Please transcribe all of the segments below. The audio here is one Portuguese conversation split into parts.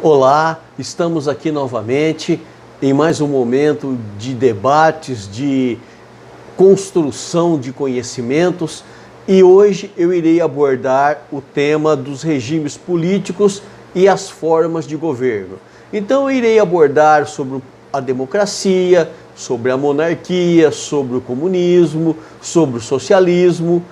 Olá, estamos aqui novamente em mais um momento de debates, de construção de conhecimentos, e hoje eu irei abordar o tema dos regimes políticos e as formas de governo. Então eu irei abordar sobre a democracia, sobre a monarquia, sobre o comunismo, sobre o socialismo,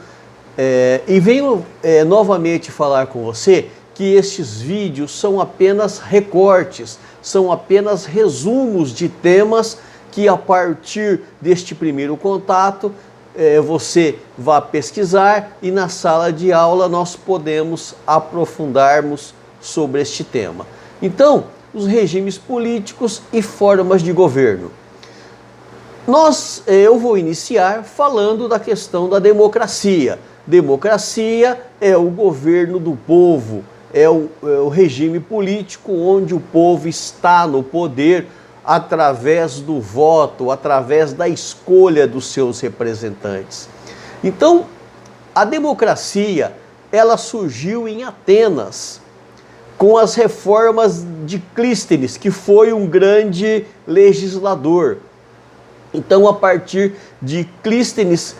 e venho novamente falar com você que estes vídeos são apenas recortes, são apenas resumos de temas que, a partir deste primeiro contato, você vai pesquisar e na sala de aula nós podemos aprofundarmos sobre este tema. Então, os regimes políticos e formas de governo. Eu vou iniciar falando da questão da democracia. Democracia é o governo do povo, é o regime político onde o povo está no poder através do voto, através da escolha dos seus representantes. Então, a democracia, ela surgiu em Atenas, com as reformas de Clístenes, que foi um grande legislador. Então, a partir de Clístenes,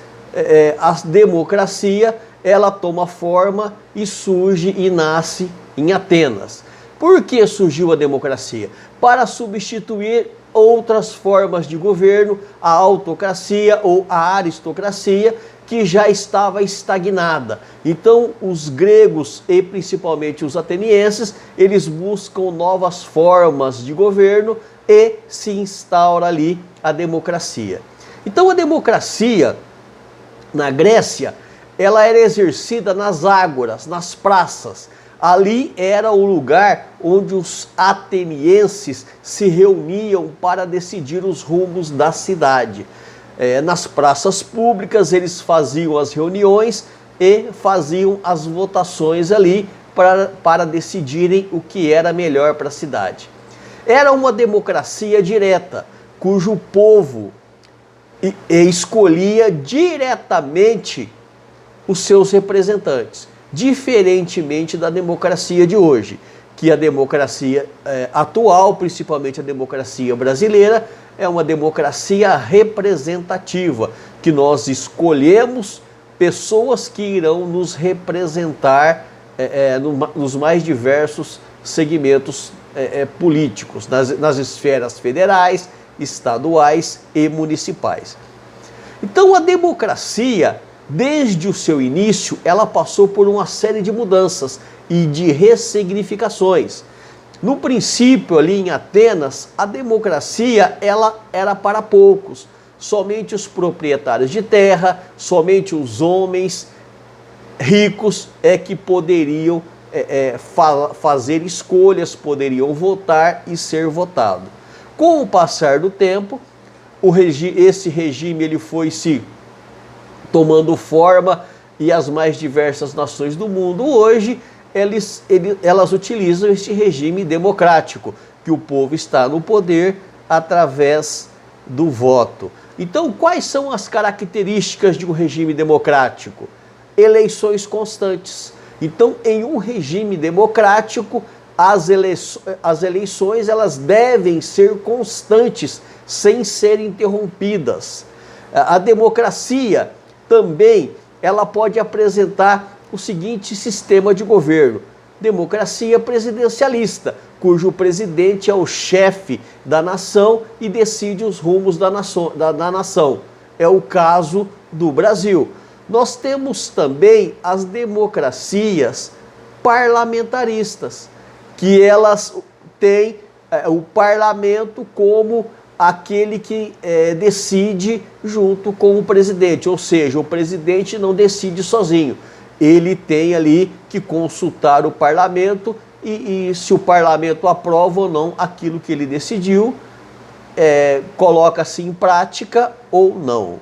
a democracia, ela toma forma e surge e nasce em Atenas. Por que surgiu a democracia? Para substituir outras formas de governo, a autocracia ou a aristocracia, que já estava estagnada. Então, os gregos e principalmente os atenienses, eles buscam novas formas de governo e se instaura ali a democracia. Então, a democracia na Grécia, ela era exercida nas ágoras, nas praças. Ali era o lugar onde os atenienses se reuniam para decidir os rumos da cidade. Nas praças públicas eles faziam as reuniões e faziam as votações ali para decidirem o que era melhor para a cidade. Era uma democracia direta, cujo povo escolhia diretamente os seus representantes, diferentemente da democracia de hoje, que a democracia atual, principalmente a democracia brasileira, é uma democracia representativa, que nós escolhemos pessoas que irão nos representar nos mais diversos segmentos políticos, nas esferas federais, estaduais e municipais. Então, a democracia, desde o seu início, ela passou por uma série de mudanças e de ressignificações. No princípio, ali em Atenas, a democracia ela era para poucos. Somente os proprietários de terra, somente os homens ricos é que poderiam fazer escolhas, poderiam votar e ser votado. Com o passar do tempo, esse regime ele foi se tomando forma, e as mais diversas nações do mundo hoje, elas utilizam este regime democrático, que o povo está no poder através do voto. Então, quais são as características de um regime democrático? Eleições constantes. Então, em um regime democrático, as eleições elas devem ser constantes, sem ser interrompidas. A democracia também ela pode apresentar o seguinte sistema de governo: democracia presidencialista, cujo presidente é o chefe da nação e decide os rumos da nação. É o caso do Brasil. Nós temos também as democracias parlamentaristas, que elas têm o parlamento como aquele que decide junto com o presidente, ou seja, o presidente não decide sozinho, ele tem ali que consultar o parlamento e se o parlamento aprova ou não aquilo que ele decidiu, coloca-se em prática ou não.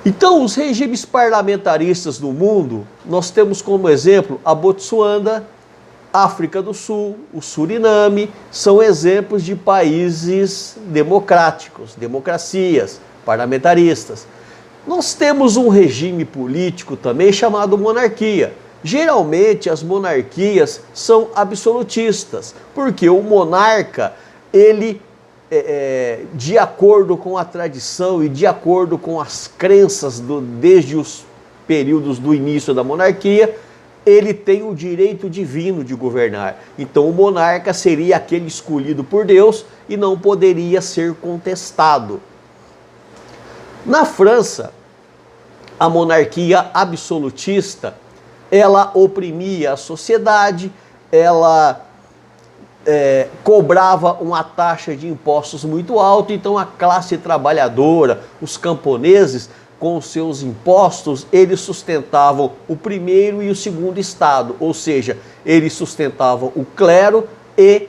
Então, os regimes parlamentaristas no mundo, nós temos como exemplo a Botsuana, África do Sul, o Suriname, são exemplos de países democráticos, democracias parlamentaristas. Nós temos um regime político também chamado monarquia, Geralmente as monarquias são absolutistas, porque o monarca, ele, de acordo com a tradição e de acordo com as crenças desde os períodos do início da monarquia, ele tem o direito divino de governar. Então o monarca seria aquele escolhido por Deus e não poderia ser contestado. Na França, a monarquia absolutista, ela oprimia a sociedade, ela cobrava uma taxa de impostos muito alta, então a classe trabalhadora, os camponeses, com os seus impostos, eles sustentavam o primeiro e o segundo estado, ou seja, eles sustentavam o clero e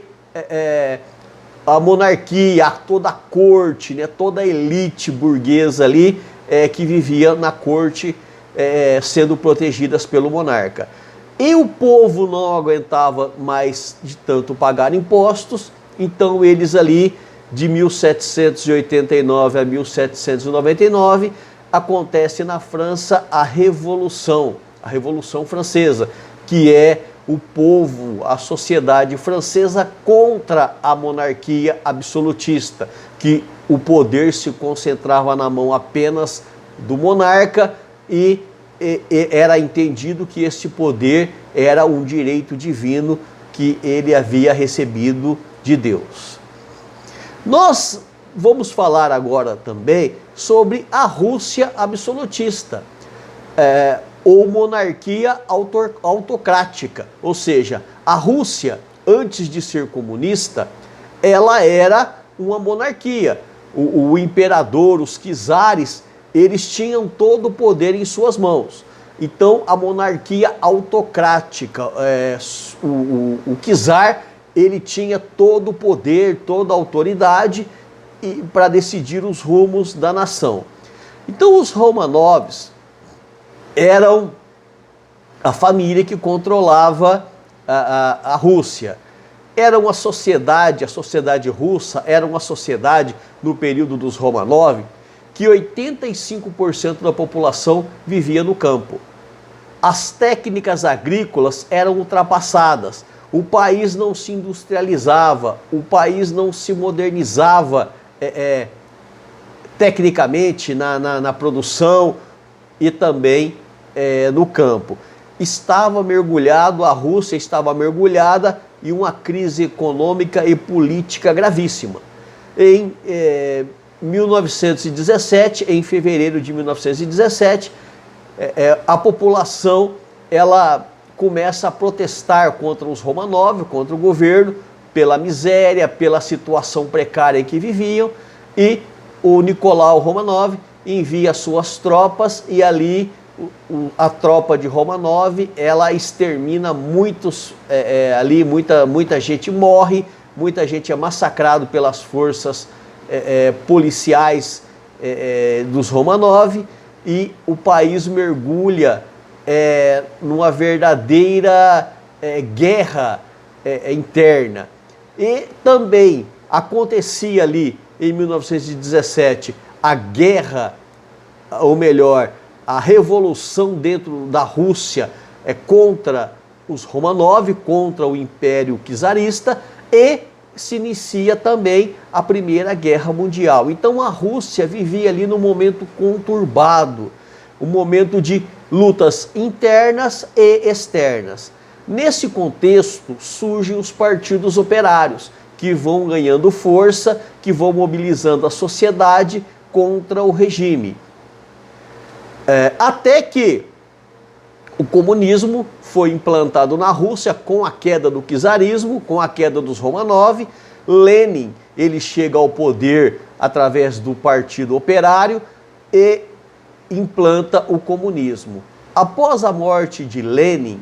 a monarquia, toda a corte, né, toda a elite burguesa ali que vivia na corte, sendo protegidas pelo monarca. E o povo não aguentava mais de tanto pagar impostos, então eles ali, de 1789 a 1799, acontece na França a Revolução Francesa, que é o povo, a sociedade francesa contra a monarquia absolutista, que o poder se concentrava na mão apenas do monarca e era entendido que este poder era um direito divino que ele havia recebido de Deus. Nós vamos falar agora também sobre a Rússia absolutista, ou monarquia autocrática. Ou seja, a Rússia, antes de ser comunista, ela era uma monarquia. O imperador, os czares, eles tinham todo o poder em suas mãos. Então, a monarquia autocrática, o czar, ele tinha todo o poder, toda a autoridade para decidir os rumos da nação. Então, os Romanovs eram a família que controlava a Rússia. Era uma sociedade, a sociedade russa era uma sociedade, no período dos Romanov, que 85% da população vivia no campo. As técnicas agrícolas eram ultrapassadas, o país não se industrializava, o país não se modernizava tecnicamente na produção e também no campo. A Rússia estava mergulhada em uma crise econômica e política gravíssima. Em 1917, em fevereiro de 1917, a população ela começa a protestar contra os Romanov, contra o governo, pela miséria, pela situação precária em que viviam, e o Nicolau Romanov envia suas tropas e ali a tropa de Romanov, ela extermina muita gente morre, muita gente é massacrado pelas forças policiais dos Romanov, e o país mergulha numa verdadeira guerra interna. E também acontecia ali em 1917 a guerra, ou melhor, a revolução dentro da Rússia contra os Romanov, contra o Império Czarista, e se inicia também a Primeira Guerra Mundial. Então a Rússia vivia ali num momento conturbado, um momento de lutas internas e externas. Nesse contexto surgem os partidos operários, que vão ganhando força, que vão mobilizando a sociedade contra o regime. Até que o comunismo foi implantado na Rússia com a queda do czarismo, com a queda dos Romanov. Lenin, ele chega ao poder através do Partido Operário e implanta o comunismo. Após a morte de Lenin,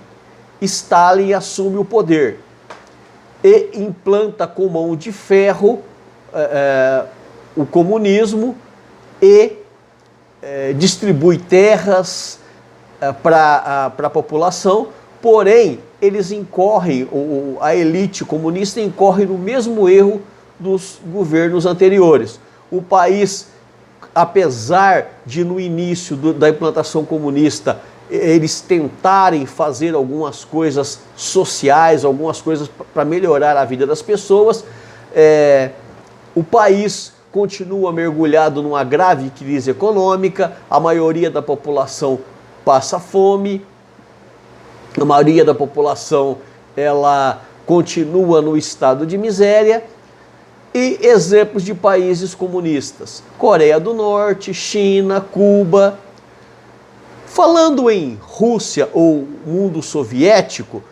Stalin assume o poder e implanta com mão de ferro o comunismo e distribui terras para a população, porém eles incorrem, a elite comunista incorre no mesmo erro dos governos anteriores. O país, apesar de no início da implantação comunista eles tentarem fazer algumas coisas sociais, algumas coisas para melhorar a vida das pessoas. O país continua mergulhado numa grave crise econômica, a maioria da população passa fome, a maioria da população ela continua no estado de miséria. E exemplos de países comunistas: Coreia do Norte, China, Cuba. Falando em Rússia ou mundo soviético,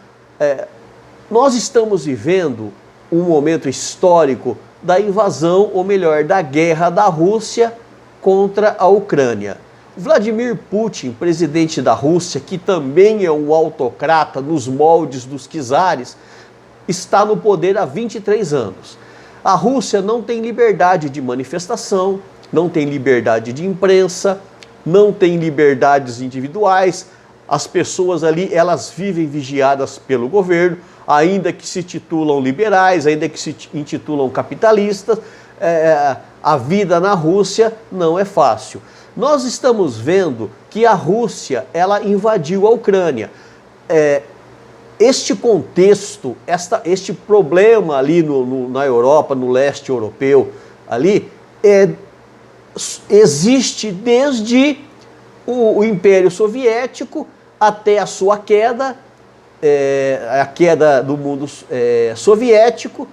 nós estamos vivendo um momento histórico da invasão, ou melhor, da guerra da Rússia contra a Ucrânia. Vladimir Putin, presidente da Rússia, que também é um autocrata nos moldes dos czares, está no poder há 23 anos. A Rússia não tem liberdade de manifestação, não tem liberdade de imprensa, não tem liberdades individuais. As pessoas ali, elas vivem vigiadas pelo governo, ainda que se titulam liberais, ainda que se intitulam capitalistas. A vida na Rússia não é fácil. Nós estamos vendo que a Rússia, ela invadiu a Ucrânia. Este contexto, este problema ali na Europa, no leste europeu, ali, existe desde o Império Soviético até a sua queda, a queda do mundo soviético,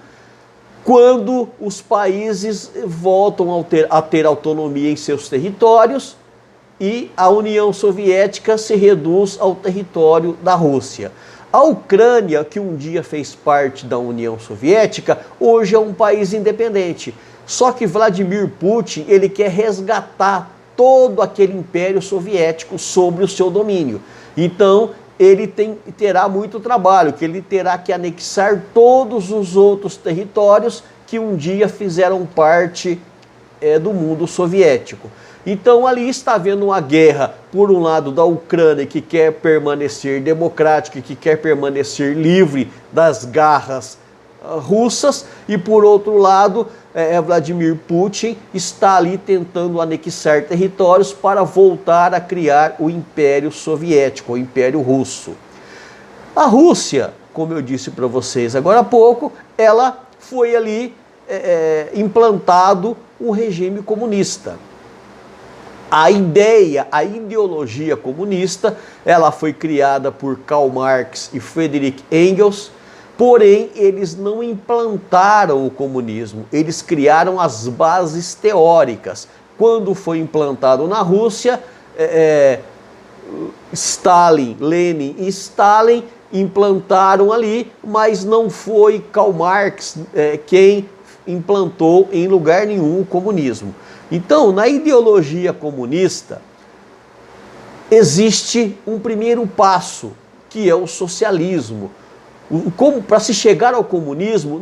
quando os países voltam a ter autonomia em seus territórios e a União Soviética se reduz ao território da Rússia. A Ucrânia, que um dia fez parte da União Soviética, hoje é um país independente. Só que Vladimir Putin, ele quer resgatar todo aquele império soviético sobre o seu domínio. Então, ele terá muito trabalho, que ele terá que anexar todos os outros territórios que um dia fizeram parte do mundo soviético. Então, ali está havendo uma guerra, por um lado, da Ucrânia, que quer permanecer democrática, que quer permanecer livre das garras russas, e por outro lado, Vladimir Putin está ali tentando anexar territórios para voltar a criar o Império Soviético, o Império Russo. A Rússia, como eu disse para vocês agora há pouco, ela foi ali implantado um regime comunista. A ideologia comunista, ela foi criada por Karl Marx e Friedrich Engels, porém eles não implantaram o comunismo, eles criaram as bases teóricas. Quando foi implantado na Rússia, Lenin e Stalin implantaram ali, mas não foi Karl Marx quem implantou em lugar nenhum o comunismo. Então, na ideologia comunista, existe um primeiro passo, que é o socialismo. Para se chegar ao comunismo,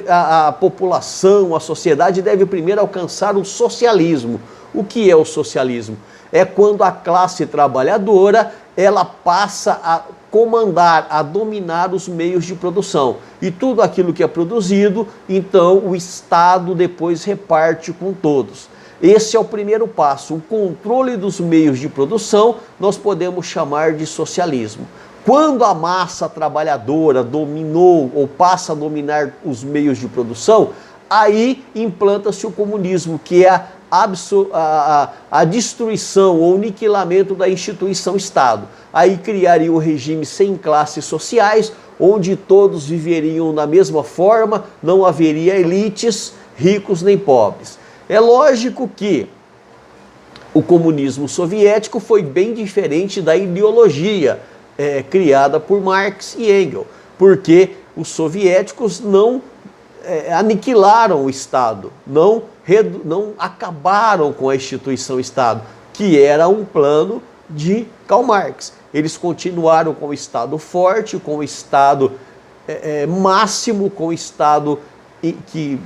a população, a sociedade deve primeiro alcançar o socialismo. O que é o socialismo? É quando a classe trabalhadora ela passa a comandar, a dominar os meios de produção. E tudo aquilo que é produzido, então o Estado depois reparte com todos. Esse é o primeiro passo. O controle dos meios de produção nós podemos chamar de socialismo. Quando a massa trabalhadora dominou ou passa a dominar os meios de produção, aí implanta-se o comunismo, que é a destruição ou aniquilamento da instituição Estado. Aí criaria um regime sem classes sociais, onde todos viveriam da mesma forma, não haveria elites, ricos nem pobres. É lógico que o comunismo soviético foi bem diferente da ideologia criada por Marx e Engels, porque os soviéticos não aniquilaram o Estado, não acabaram com a instituição Estado, que era um plano de Karl Marx. Eles continuaram com o Estado forte, com o Estado máximo, com o Estado que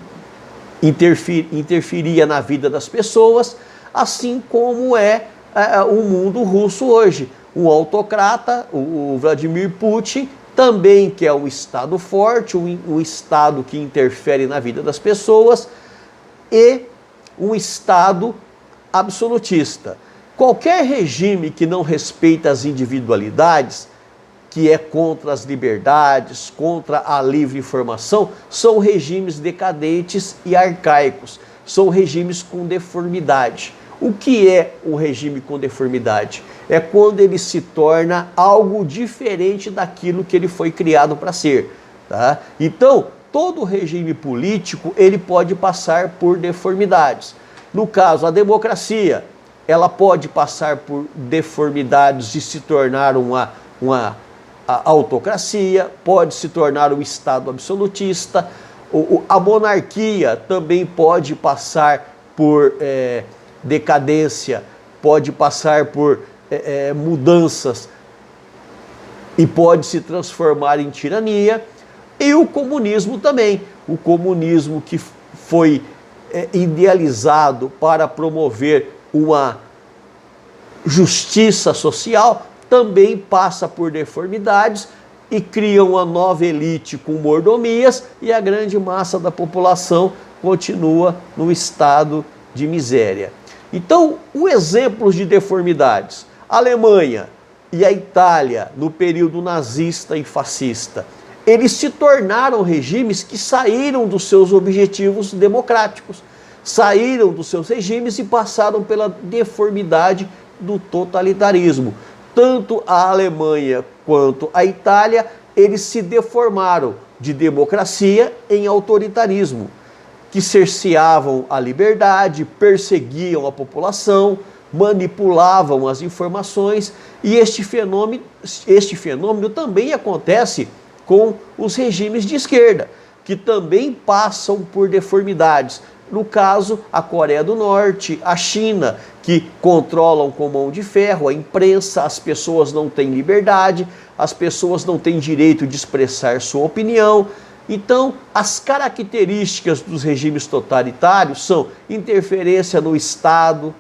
interferia na vida das pessoas, assim como o mundo russo hoje. Um autocrata, o Vladimir Putin, também quer um Estado forte, um Estado que interfere na vida das pessoas, e um Estado absolutista. qualquer regime que não respeita as individualidades, que é contra as liberdades, contra a livre informação, são regimes decadentes e arcaicos, são regimes com deformidade. O que é um regime com deformidade? É quando ele se torna algo diferente daquilo que ele foi criado para ser. Tá? Então, todo regime político ele pode passar por deformidades. No caso, a democracia, ela pode passar por deformidades e se tornar uma autocracia, pode se tornar um Estado absolutista. A monarquia também pode passar por decadência, pode passar por mudanças e pode se transformar em tirania. E o comunismo também. O comunismo que foi idealizado para promover uma justiça social também passa por deformidades e cria uma nova elite com mordomias e a grande massa da população continua no estado de miséria. Então, os exemplos de deformidades: a Alemanha e a Itália, no período nazista e fascista, eles se tornaram regimes que saíram dos seus objetivos democráticos, saíram dos seus regimes e passaram pela deformidade do totalitarismo. Tanto a Alemanha quanto a Itália, eles se deformaram de democracia em autoritarismo, que cerceavam a liberdade, perseguiam a população, manipulavam as informações, e este fenômeno também acontece com os regimes de esquerda, que também passam por deformidades. No caso, a Coreia do Norte, a China, que controlam com mão de ferro a imprensa, as pessoas não têm liberdade, as pessoas não têm direito de expressar sua opinião. Então, as características dos regimes totalitários são interferência no Estado,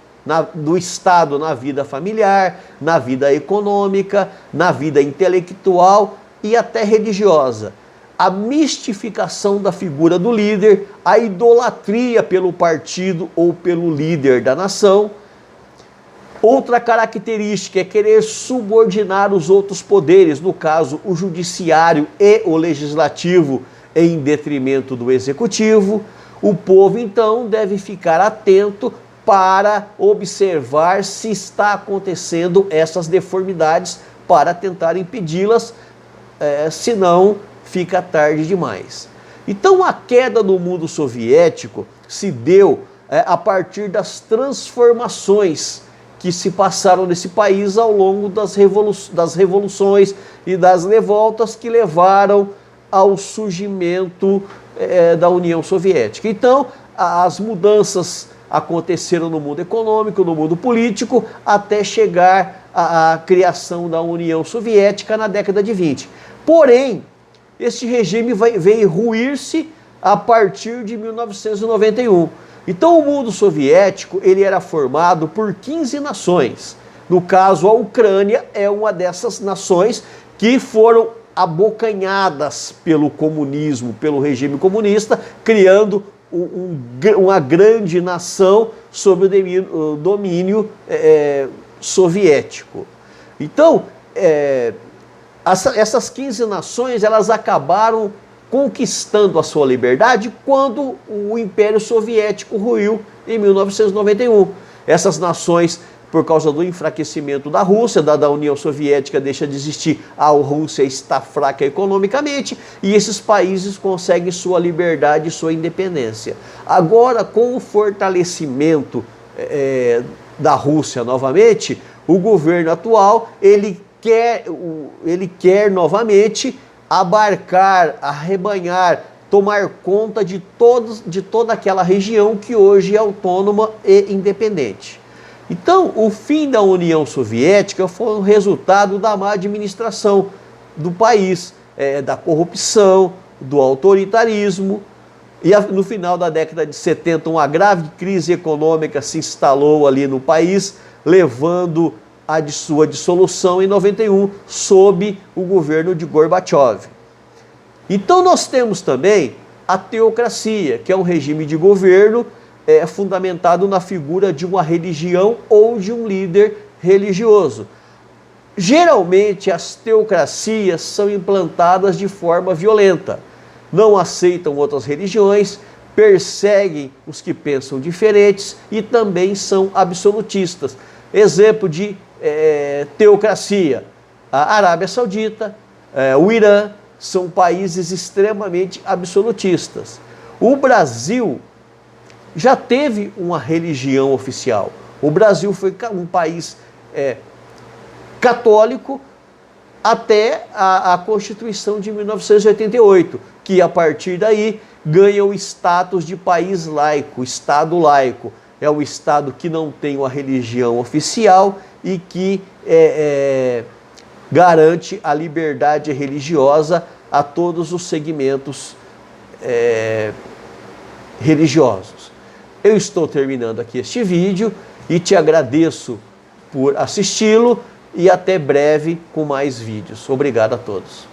do Estado na vida familiar, na vida econômica, na vida intelectual e até religiosa. A mistificação da figura do líder, a idolatria pelo partido ou pelo líder da nação. Outra característica é querer subordinar os outros poderes, no caso, o judiciário e o legislativo, em detrimento do executivo. O povo, então, deve ficar atento para observar se está acontecendo essas deformidades para tentar impedi-las, senão fica tarde demais. Então a queda do mundo soviético se deu a partir das transformações que se passaram nesse país ao longo das revoluções e das revoltas que levaram ao surgimento da União Soviética. Então as mudanças aconteceram no mundo econômico, no mundo político, até chegar à criação da União Soviética na década de 20. Porém, este regime veio ruir-se a partir de 1991. Então o mundo soviético ele era formado por 15 nações. No caso, a Ucrânia é uma dessas nações que foram abocanhadas pelo comunismo, pelo regime comunista, criando uma grande nação sob o domínio soviético. Então, essas 15 nações elas acabaram conquistando a sua liberdade quando o Império Soviético ruiu em 1991. Essas nações, por causa do enfraquecimento da Rússia, da União Soviética deixa de existir, a Rússia está fraca economicamente e esses países conseguem sua liberdade e sua independência. Agora, com o fortalecimento da Rússia novamente, o governo atual ele quer novamente abarcar, arrebanhar, tomar conta de toda aquela região que hoje é autônoma e independente. Então, o fim da União Soviética foi um resultado da má administração do país, da corrupção, do autoritarismo. E no final da década de 70, uma grave crise econômica se instalou ali no país, levando a sua dissolução em 91, sob o governo de Gorbachev. Então nós temos também a teocracia, que é um regime de governo é fundamentado na figura de uma religião ou de um líder religioso. Geralmente, as teocracias são implantadas de forma violenta, não aceitam outras religiões, perseguem os que pensam diferentes e também são absolutistas. Exemplo de teocracia: a Arábia Saudita, o Irã, são países extremamente absolutistas. O Brasil já teve uma religião oficial. O Brasil foi um país católico até a Constituição de 1988, que a partir daí ganha o status de país laico, Estado laico. É o Estado que não tem uma religião oficial e que garante a liberdade religiosa a todos os segmentos religiosos. Eu estou terminando aqui este vídeo e te agradeço por assisti-lo e até breve com mais vídeos. Obrigado a todos.